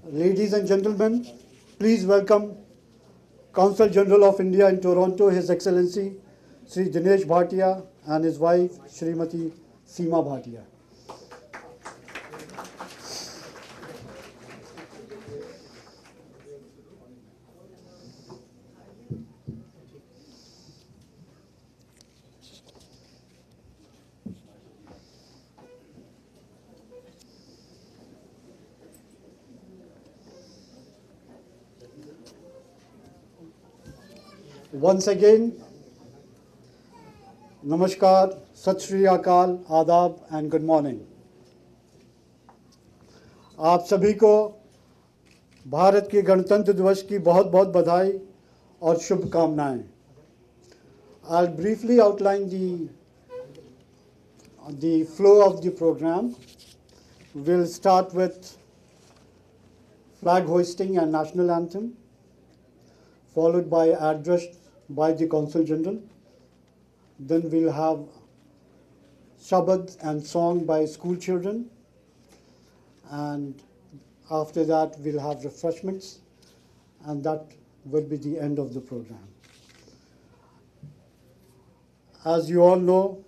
Ladies and gentlemen, please welcome Consul General of India in Toronto, His Excellency Sri Dinesh Bhatia and his wife Srimati Seema Bhatia. Once again, Namaskar, Sat Shri Akal, Adab and good morning. आप सभी को भारत के गणतंत्र दिवस की बहुत बहुत बधाई और शुभकामनाएं. I'll briefly outline the flow of the program. We'll start with flag hoisting and national anthem, followed by address by the Consul General. Then we'll have shabad and song by school children. And after that, we'll have refreshments. And that will be the end of the program. As you all know,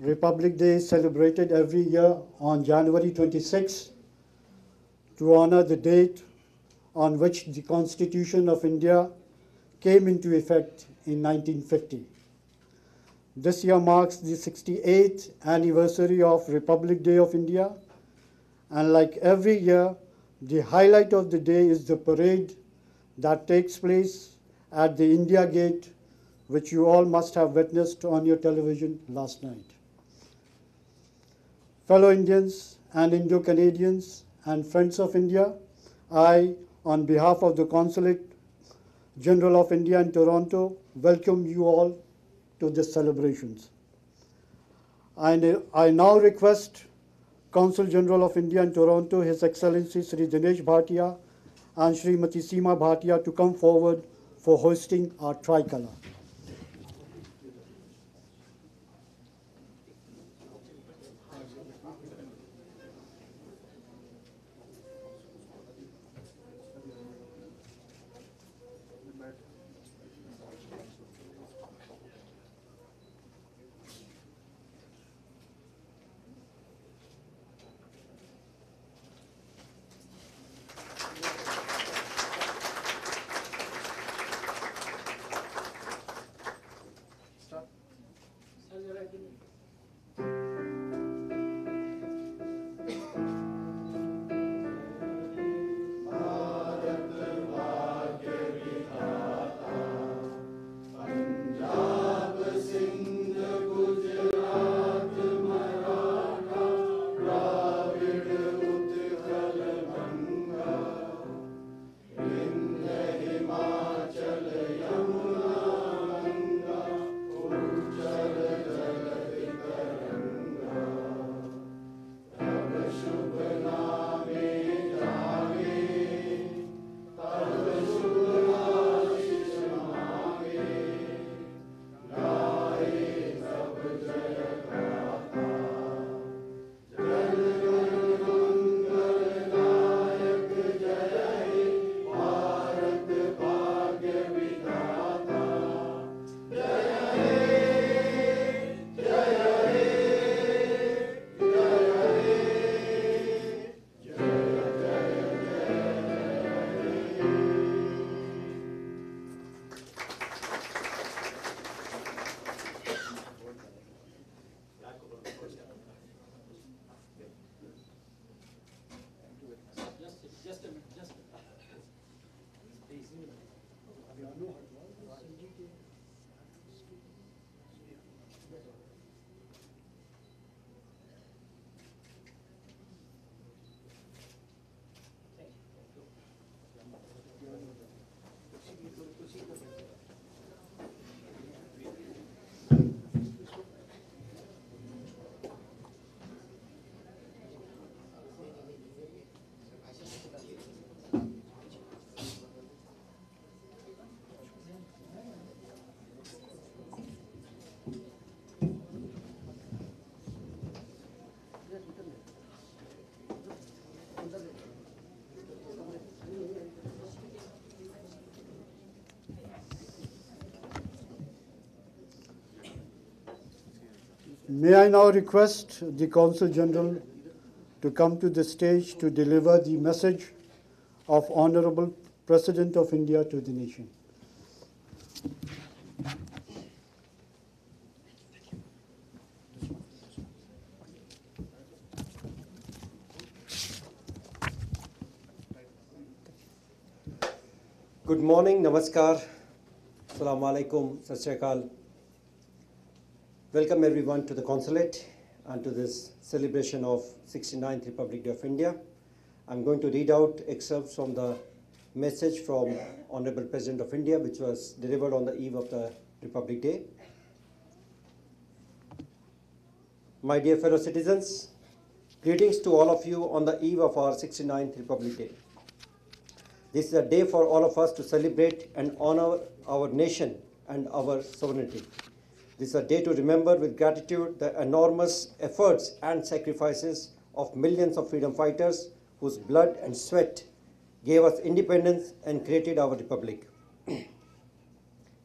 Republic Day is celebrated every year on January 26 to honor the date on which the Constitution of India came into effect in 1950. This year marks the 68th anniversary of Republic Day of India, and like every year, the highlight of the day is the parade that takes place at the India Gate, which you all must have witnessed on your television last night. Fellow Indians and Indo-Canadians and friends of India, I, on behalf of the Consulate General of India in Toronto, welcome you all to this celebrations. I now request Consul General of India in Toronto, His Excellency Sri Dinesh Bhatia and Srimati Seema Bhatia to come forward for hoisting our tricolor. May I now request the Consul General to come to the stage to deliver the message of Honorable President of India to the nation. Good morning, Namaskar, Assalamu alaikum, Sat Shri Akal. Welcome everyone to the Consulate and to this celebration of 69th Republic Day of India. I'm going to read out excerpts from the message from Honorable President of India, which was delivered on the eve of the Republic Day. My dear fellow citizens, greetings to all of you on the eve of our 69th Republic Day. This is a day for all of us to celebrate and honor our nation and our sovereignty. This is a day to remember with gratitude the enormous efforts and sacrifices of millions of freedom fighters whose blood and sweat gave us independence and created our republic.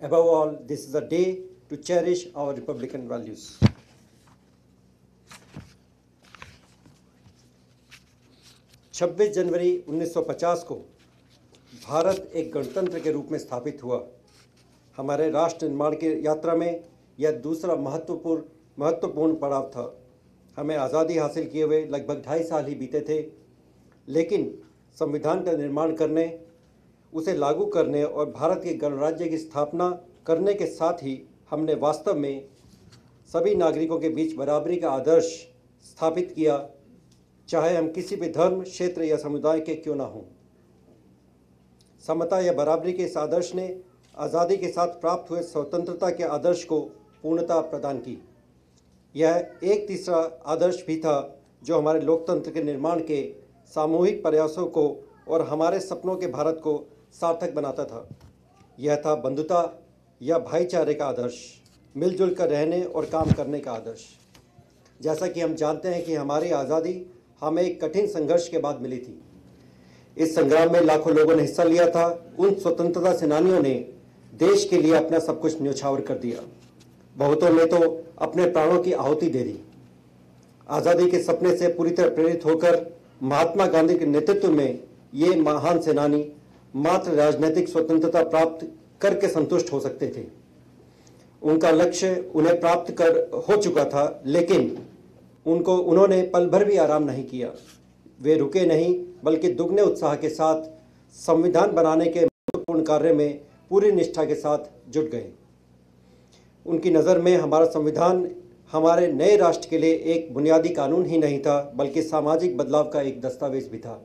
Above all, this is a day to cherish our republican values. छब्बीस जनवरी 1950 को भारत एक गणतंत्र के रूप में स्थापित हुआ। हमारे राष्ट्र निर्माण की यात्रा में यह दूसरा महत्वपूर्ण पड़ाव था। हमें आज़ादी हासिल किए हुए लगभग 2.5 साल ही बीते थे, लेकिन संविधान का निर्माण करने, उसे लागू करने और भारत के गणराज्य की स्थापना करने के साथ ही हमने वास्तव में सभी नागरिकों के बीच बराबरी का आदर्श स्थापित किया, चाहे हम किसी भी धर्म, क्षेत्र या समुदाय के क्यों ना हों। समता या बराबरी के इस आदर्श ने आज़ादी के साथ प्राप्त हुए स्वतंत्रता के आदर्श को पूर्णता प्रदान की। यह एक तीसरा आदर्श भी था जो हमारे लोकतंत्र के निर्माण के सामूहिक प्रयासों को और हमारे सपनों के भारत को सार्थक बनाता था। यह था बंधुता या भाईचारे का आदर्श, मिलजुल कर रहने और काम करने का आदर्श। जैसा कि हम जानते हैं कि हमारी आज़ादी हमें एक कठिन संघर्ष के बाद मिली थी। इस संग्राम में लाखों लोगों ने हिस्सा लिया था। उन स्वतंत्रता सेनानियों ने देश के लिए अपना सब कुछ न्यौछावर कर दिया। बहुतों ने तो अपने प्राणों की आहुति दे दी। आज़ादी के सपने से पूरी तरह प्रेरित होकर महात्मा गांधी के नेतृत्व में ये महान सेनानी मात्र राजनीतिक स्वतंत्रता प्राप्त करके संतुष्ट हो सकते थे। उनका लक्ष्य उन्हें प्राप्त कर हो चुका था, लेकिन उन्होंने पल भर भी आराम नहीं किया। वे रुके नहीं, बल्कि दुगने उत्साह के साथ संविधान बनाने के महत्वपूर्ण कार्य में पूरी निष्ठा के साथ जुट गए। उनकी नज़र में हमारा संविधान हमारे नए राष्ट्र के लिए एक बुनियादी कानून ही नहीं था, बल्कि सामाजिक बदलाव का एक दस्तावेज भी था।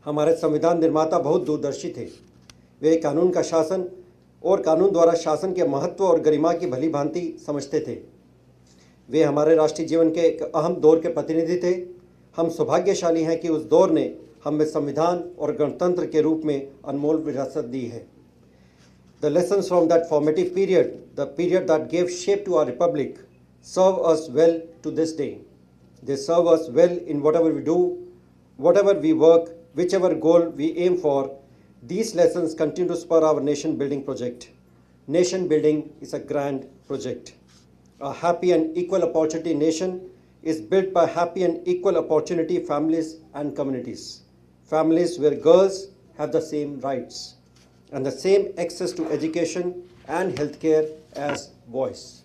हमारे संविधान निर्माता बहुत दूरदर्शी थे। वे कानून का शासन और कानून द्वारा शासन के महत्व और गरिमा की भली भांति समझते थे। वे हमारे राष्ट्रीय जीवन के एक अहम दौर के प्रतिनिधि थे। हम सौभाग्यशाली हैं कि उस दौर ने हमें संविधान और गणतंत्र के रूप में अनमोल विरासत दी है। The lessons from that formative period, the period that gave shape to our republic, serve us well to this day. They serve us well in whatever we do, whatever we work, whichever goal we aim for. These lessons continue to spur our nation building project. Nation building is a grand project. A happy and equal opportunity nation is built by happy and equal opportunity families and communities. Families where girls have the same rights and the same access to education and healthcare as boys.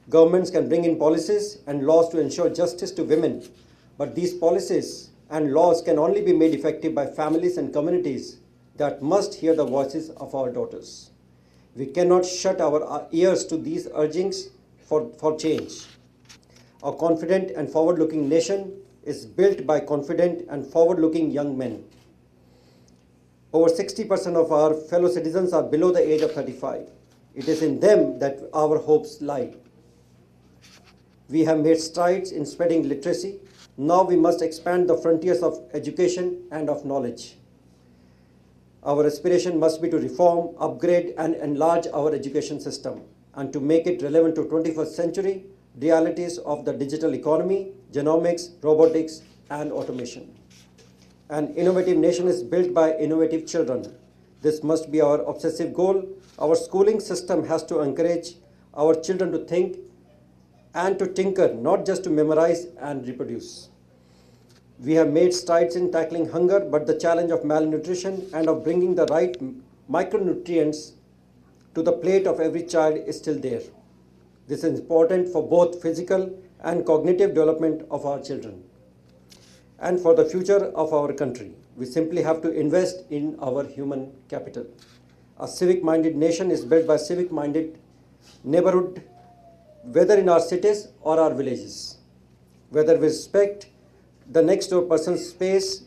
Governments can bring in policies and laws to ensure justice to women, but these policies and laws can only be made effective by families and communities that must hear the voices of our daughters. We cannot shut our ears to these urgings for change. A confident and forward-looking nation is built by confident and forward-looking young men. Over 60% of our fellow citizens are below the age of 35. It is in them that our hopes lie. We have made strides in spreading literacy. Now we must expand the frontiers of education and of knowledge. Our aspiration must be to reform, upgrade, and enlarge our education system and to make it relevant to 21st century realities of the digital economy, genomics, robotics, and automation. An innovative nation is built by innovative children. This must be our obsessive goal. Our schooling system has to encourage our children to think and to tinker, not just to memorize and reproduce. We have made strides in tackling hunger, but the challenge of malnutrition and of bringing the right micronutrients to the plate of every child is still there. This is important for both physical and cognitive development of our children and for the future of our country. We simply have to invest in our human capital. A civic-minded nation is built by civic-minded neighborhood, whether in our cities or our villages, whether we respect the next door person's space,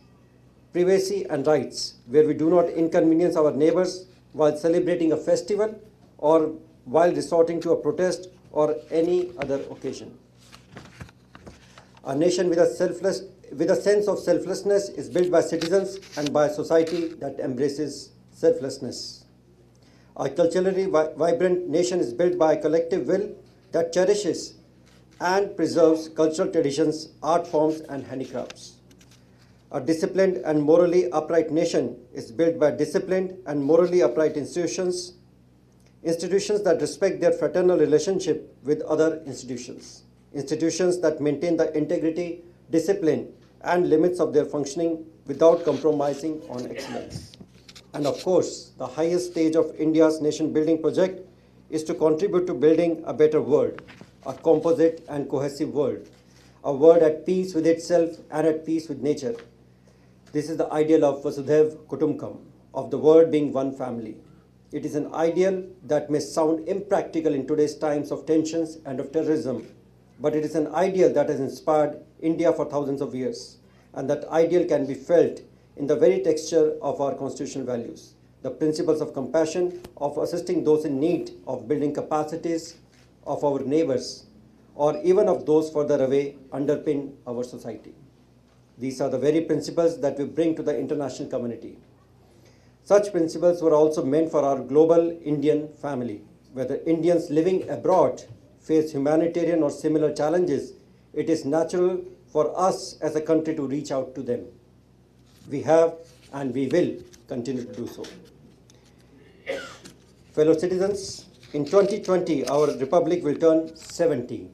privacy and rights, where we do not inconvenience our neighbors while celebrating a festival or while resorting to a protest or any other occasion. A nation with a sense of selflessness is built by citizens and by a society that embraces selflessness. A culturally vibrant nation is built by a collective will that cherishes and preserves cultural traditions, art forms, and handicrafts. A disciplined and morally upright nation is built by disciplined and morally upright institutions that respect their fraternal relationship with other institutions that maintain the integrity, discipline, and limits of their functioning without compromising on excellence. And of course, the highest stage of India's nation-building project is to contribute to building a better world, a composite and cohesive world, a world at peace with itself and at peace with nature. This is the ideal of Vasudhaiva Kutumbakam, of the world being one family. It is an ideal that may sound impractical in today's times of tensions and of terrorism, but it is an ideal that has inspired India for thousands of years, and that ideal can be felt in the very texture of our constitutional values. The principles of compassion, of assisting those in need, of building capacities of our neighbors, or even of those further away, underpin our society. These are the very principles that we bring to the international community. Such principles were also meant for our global Indian family. Whether Indians living abroad face humanitarian or similar challenges, it is natural for us as a country to reach out to them. We have and we will continue to do so. Fellow citizens, in 2020, our republic will turn 70.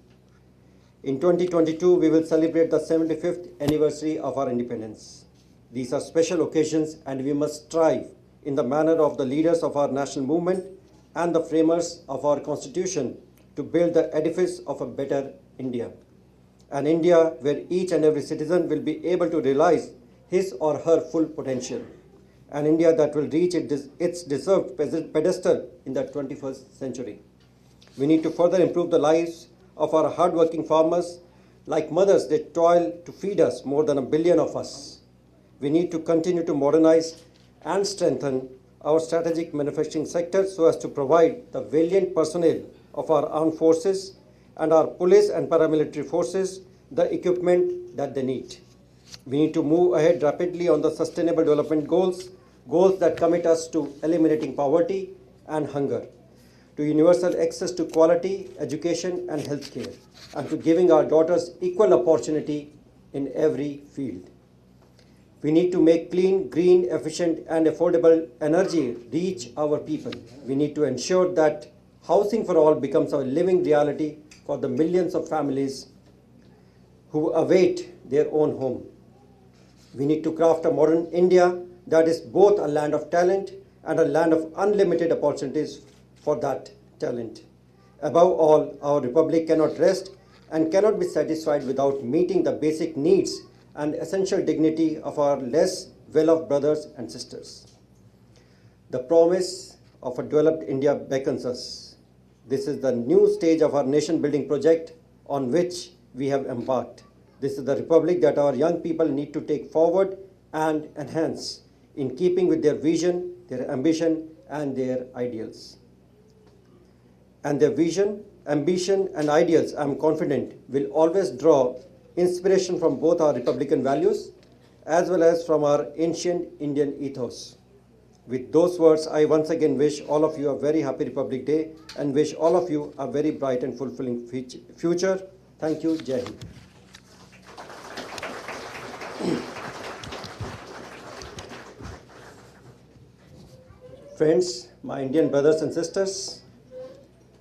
In 2022, we will celebrate the 75th anniversary of our independence. These are special occasions, and we must strive in the manner of the leaders of our national movement and the framers of our constitution to build the edifice of a better India. An India where each and every citizen will be able to realize his or her full potential. An India that will reach its deserved pedestal in the 21st century. We need to further improve the lives of our hardworking farmers. Like mothers, they toil to feed us, more than 1 billion of us. We need to continue to modernize and strengthen our strategic manufacturing sector so as to provide the valiant personnel of our armed forces and our police and paramilitary forces the equipment that they need. We need to move ahead rapidly on the sustainable development goals that commit us to eliminating poverty and hunger, to universal access to quality education and healthcare, and to giving our daughters equal opportunity in every field. We need to make clean, green, efficient, and affordable energy reach our people. We need to ensure that housing for all becomes a living reality for the millions of families who await their own home. We need to craft a modern India that is both a land of talent and a land of unlimited opportunities for that talent. Above all, our republic cannot rest and cannot be satisfied without meeting the basic needs and essential dignity of our less well-off brothers and sisters. The promise of a developed India beckons us. This is the new stage of our nation-building project on which we have embarked. This is the republic that our young people need to take forward and enhance in keeping with their vision, their ambition, and their ideals. And their vision, ambition, and ideals, I am confident, will always draw inspiration from both our republican values as well as from our ancient Indian ethos. With those words, I once again wish all of you a very happy Republic Day and wish all of you a very bright and fulfilling future. Thank you. Jai Hind. Friends, my Indian brothers and sisters,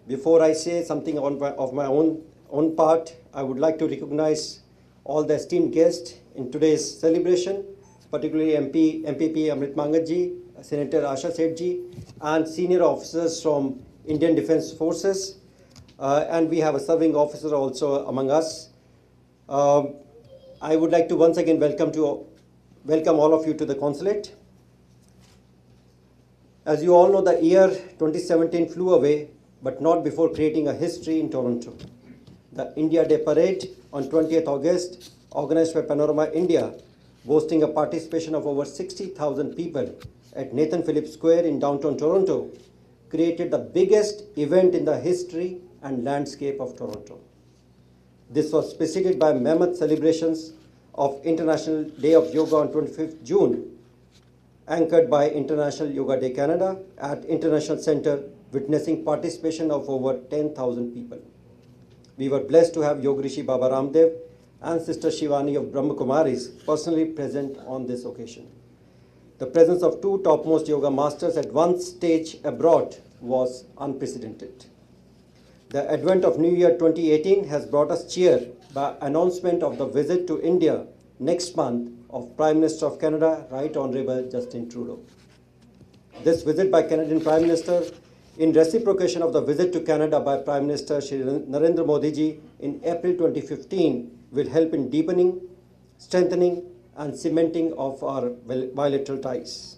before I say something of my own own part, I would like to recognize all the esteemed guests in today's celebration, particularly MPP Amrit Mangatji, Senator Asha Sethji, and senior officers from Indian Defence Forces, and we have a serving officer also among us. I would like to once again welcome all of you to the consulate. As you all know, the year 2017 flew away, but not before creating a history in Toronto. The India Day Parade on 20th August, organized by Panorama India, boasting a participation of over 60,000 people at Nathan Phillips Square in downtown Toronto, created the biggest event in the history and landscape of Toronto. This was preceded by mammoth celebrations of International Day of Yoga on 25th June, anchored by International Yoga Day Canada at International Centre, witnessing participation of over 10,000 people. We were blessed to have Yoga Rishi Baba Ramdev and Sister Shivani of Brahma Kumaris personally present on this occasion. The presence of two topmost yoga masters at one stage abroad was unprecedented. The advent of New Year 2018 has brought us cheer by announcement of the visit to India next month of Prime Minister of Canada, Right Honourable Justin Trudeau. This visit by Canadian Prime Minister, in reciprocation of the visit to Canada by Prime Minister Shri Narendra Modi ji in April 2015, will help in deepening, strengthening, and cementing of our bilateral ties.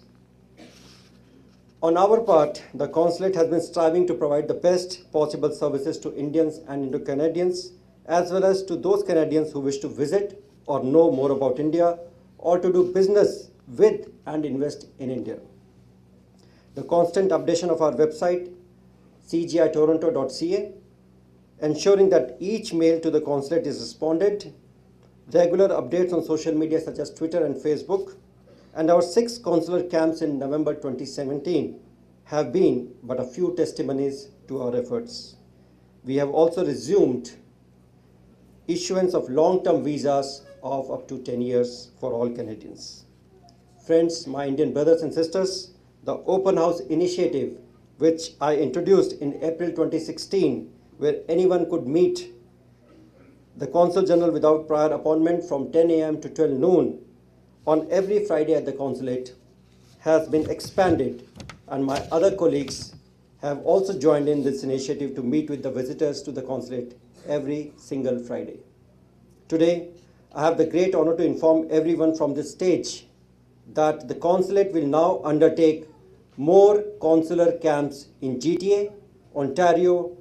On our part, the consulate has been striving to provide the best possible services to Indians and Indo-Canadians, as well as to those Canadians who wish to visit or know more about India, or to do business with and invest in India. The constant updation of our website, cgitoronto.ca, ensuring that each mail to the consulate is responded, regular updates on social media such as Twitter and Facebook, and our 6 consular camps in November 2017 have been but a few testimonies to our efforts. We have also resumed issuance of long-term visas of up to 10 years for all Canadians. Friends, my Indian brothers and sisters, the Open House initiative, which I introduced in April 2016, where anyone could meet the Consul General without prior appointment from 10 a.m. to 12 noon on every Friday at the consulate, has been expanded, and my other colleagues have also joined in this initiative to meet with the visitors to the consulate every single Friday. Today, I have the great honor to inform everyone from this stage that the consulate will now undertake more consular camps in GTA, Ontario,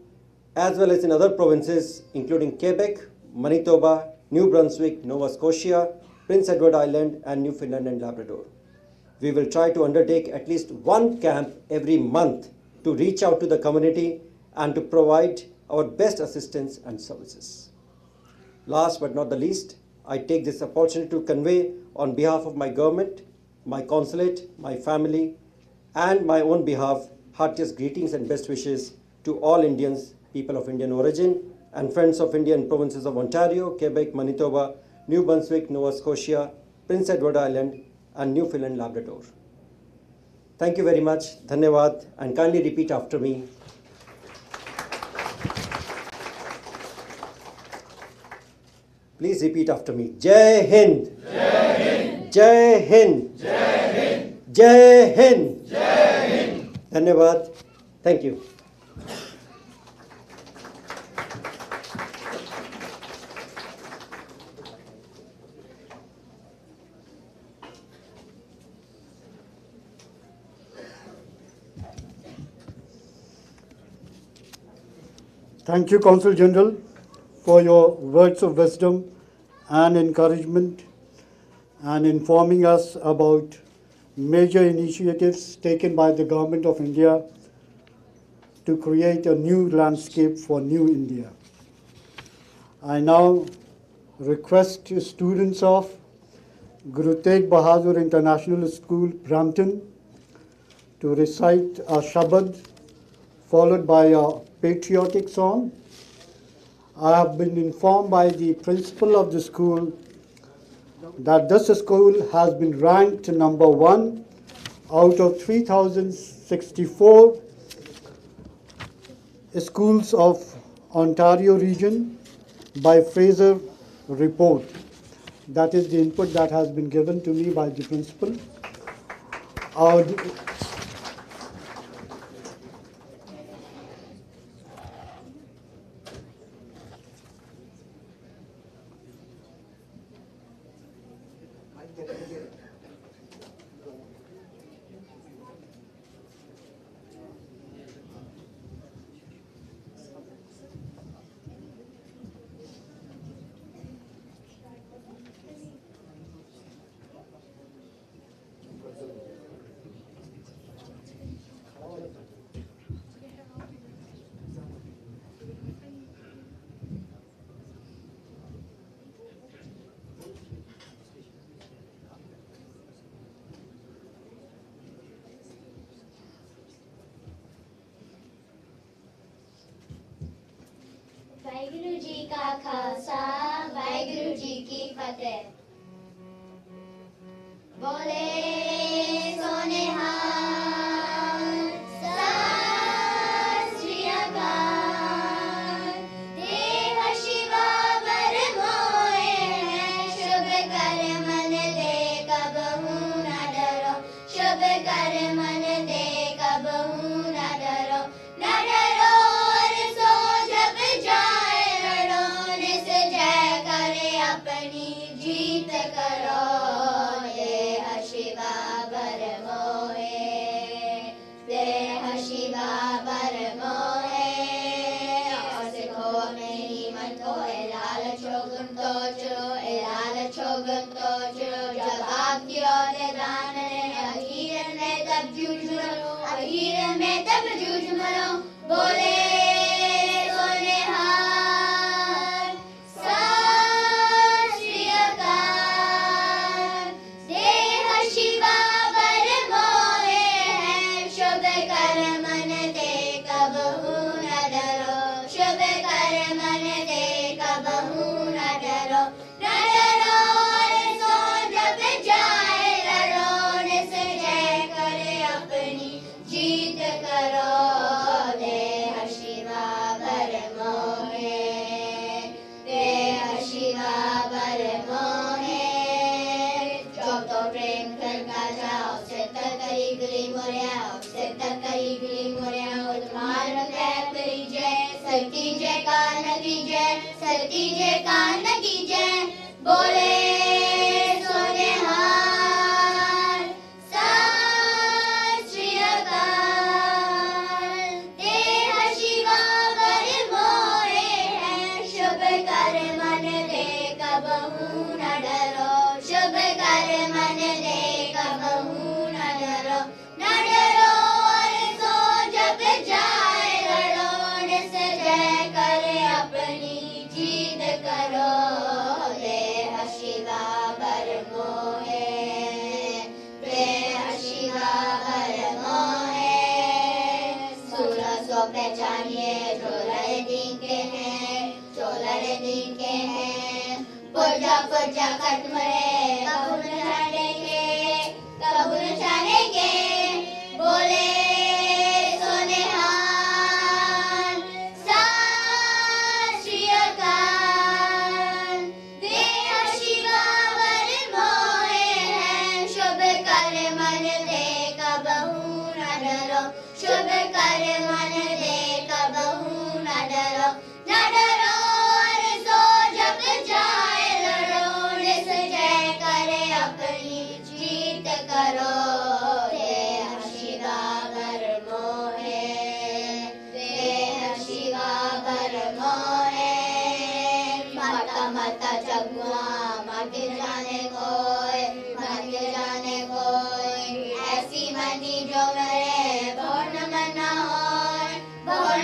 as well as in other provinces, including Quebec, Manitoba, New Brunswick, Nova Scotia, Prince Edward Island, and Newfoundland and Labrador. We will try to undertake at least one camp every month to reach out to the community and to provide our best assistance and services. Last but not the least, I take this opportunity to convey on behalf of my government, my consulate, my family, and my own behalf, heartiest greetings and best wishes to all Indians, people of Indian origin, and friends of India in provinces of Ontario, Quebec, Manitoba, New Brunswick, Nova Scotia, Prince Edward Island, and Newfoundland Labrador. Thank you very much. Dhanyavad, and kindly repeat after me. Please repeat after me. Jai Hind. Jai Hind. Jai Hind. Jai Hind. Jai Hind. Jai Hind. Dhanyavad. Thank you. Thank you, Consul General, for your words of wisdom and encouragement and informing us about major initiatives taken by the Government of India to create a new landscape for New India. I now request students of Guru Tegh Bahadur International School, Brampton, to recite a Shabad followed by a patriotic song. I have been informed by the principal of the school that this school has been ranked number 1 out of 3,064 schools of Ontario region by Fraser report. That is the input that has been given to me by the principal. Our Waheguru ji का खालसा वाहिगुरु जी की फतेह। बोले सोनेहार सत श्री अकाल। देह शिवा वर मोए हैं शुभ कर मन दे कबहू न डरो। शुभ कर मन दे कबहू न डरो। न डरो और सो जब जाए लड़ो। निस जय करे अपनी जीत करो। देह शिवा वर मोहे देह शिवा वर मोहे। और सिखो मेरी मन को लाल छोगन तो चो लाल छोगन तो चो। जब आपकी और दान ने अहीर में तब जूझ मरो। अहीर में तब जूझ मरो। बोले सोनेहार सत श्री अकाल। देह शिवा वर मोहे हैं शुभ कर मन दे कबहू न डरो। शुभ कर मन दे कबहू न डरो। न डरो और सो जब जाए लड़ो। निस जय करे अपनी जीत करो। देह शिवा वर मोहे देह शिवा वर मोहे। जो तो प्रेम करका जाओ सिद्ध करी गली मोरिया। सिद्ध करी गली मोरिया। उद्मार करी जय सती जय कान की जय सती जय कान की जय। बोले सोनेहार सत श्री अकाल। देह शिवा वर मोहे हैं शुभ कर मन दे कबहू न डरो। शुभ कर मन दे कबहू न डरो। न डरो और सो जब जाए लड़ो। निस जय करे अपनी जीत करो। देह शिवा वर मोहे देह शिवा वर मोहे। सूरज को पहचानिए जो लड़े दिन के हैं जो लड़े दिन के हैं। पुरजा पुरजा खत्म रे कबू न जानेंगे कबू न जानेंगे। बोले सोनेहार सत श्री अकाल। देह शिवा वर मोहे हैं शुभ कर मन दे कबहू न डरो। शुभ कर मन दे कबहू न डरो। न डरो और सो जब जाए लड़ो। निस जय करे अपनी जीत करो। देह शिवा वर मोहे देह शिवा वर मोहे। माता माता जगुआ मत जाने कोई मत जाने कोई। ऐसी मनी जो मरे बहु न मना होय बहु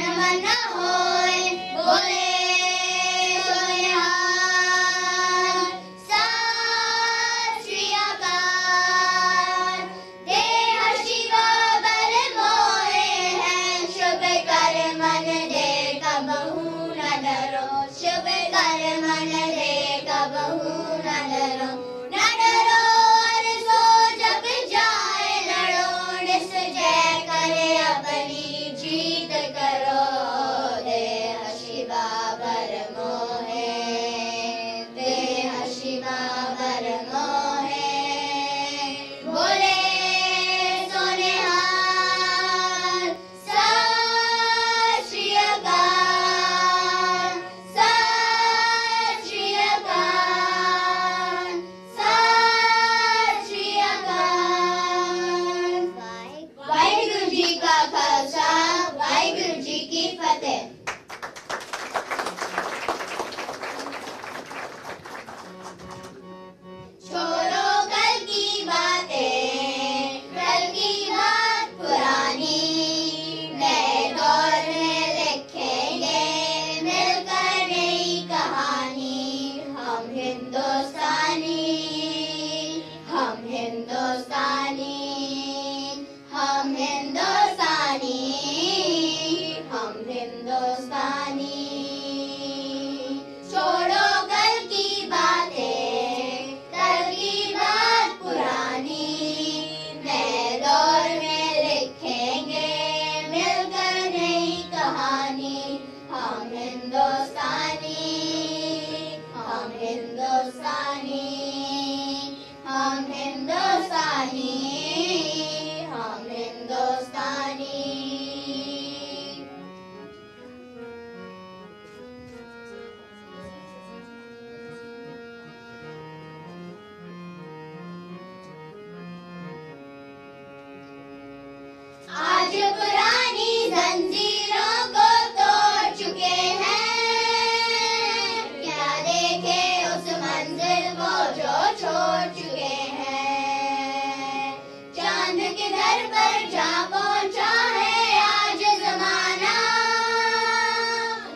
किधर पर जा पहुंचा है आज जमाना,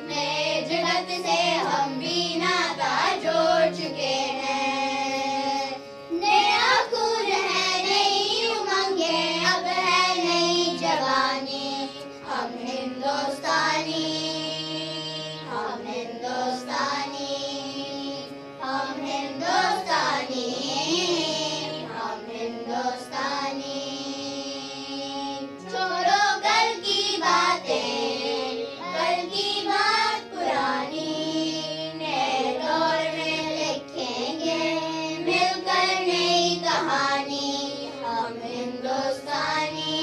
नए जगत से हम भी नाता जोड़ चुके हैं। नया खून है, नई उमंगें, अब है नई जवानी। हम हिंदुस्तानी, हम हिंदुस्तानी, हम हिंदुस्तानी, हम हिंदुस्तानी। छोड़ो कल की बातें, कल की बात पुरानी, नए दौर में लिखेंगे मिलकर नई कहानी। हम हिंदुस्तानी,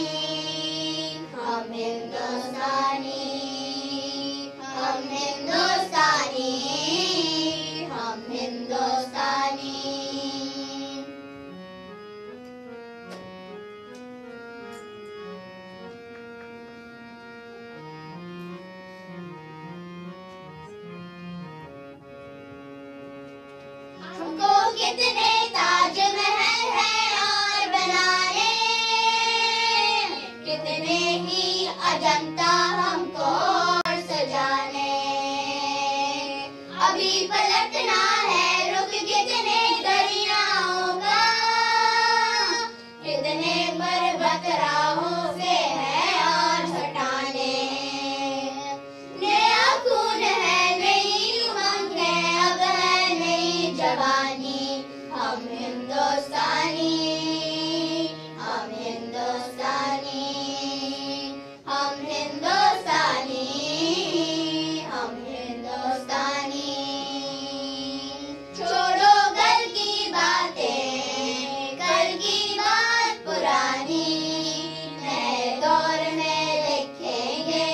हम हिंदुस्तानी, हम हिंदुस्तानी, हम हिंदुस्तानी। हमको कितने ताजमहल हैं और बनाने, कितने ही अजंता हमको और सजाने। अभी पलटना है रुख कितने दरियाओं का, कितने पर्वत राहों से है और हटाने। नया खून है, नई उमंग है, अब है नई जवानी। हम हिंदुस्तानी, हम हिंदुस्तानी, हम हिंदुस्तानी, हम हिंदुस्तानी। छोड़ो कल की बातें, कल की बात पुरानी, नए दौर में लिखेंगे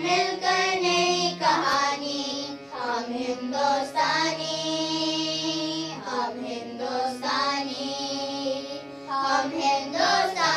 मिलकर नई कहानी। हम हिंदुस्तानी, हम हिंदुस्तानी, हम हिंदुस्तानी।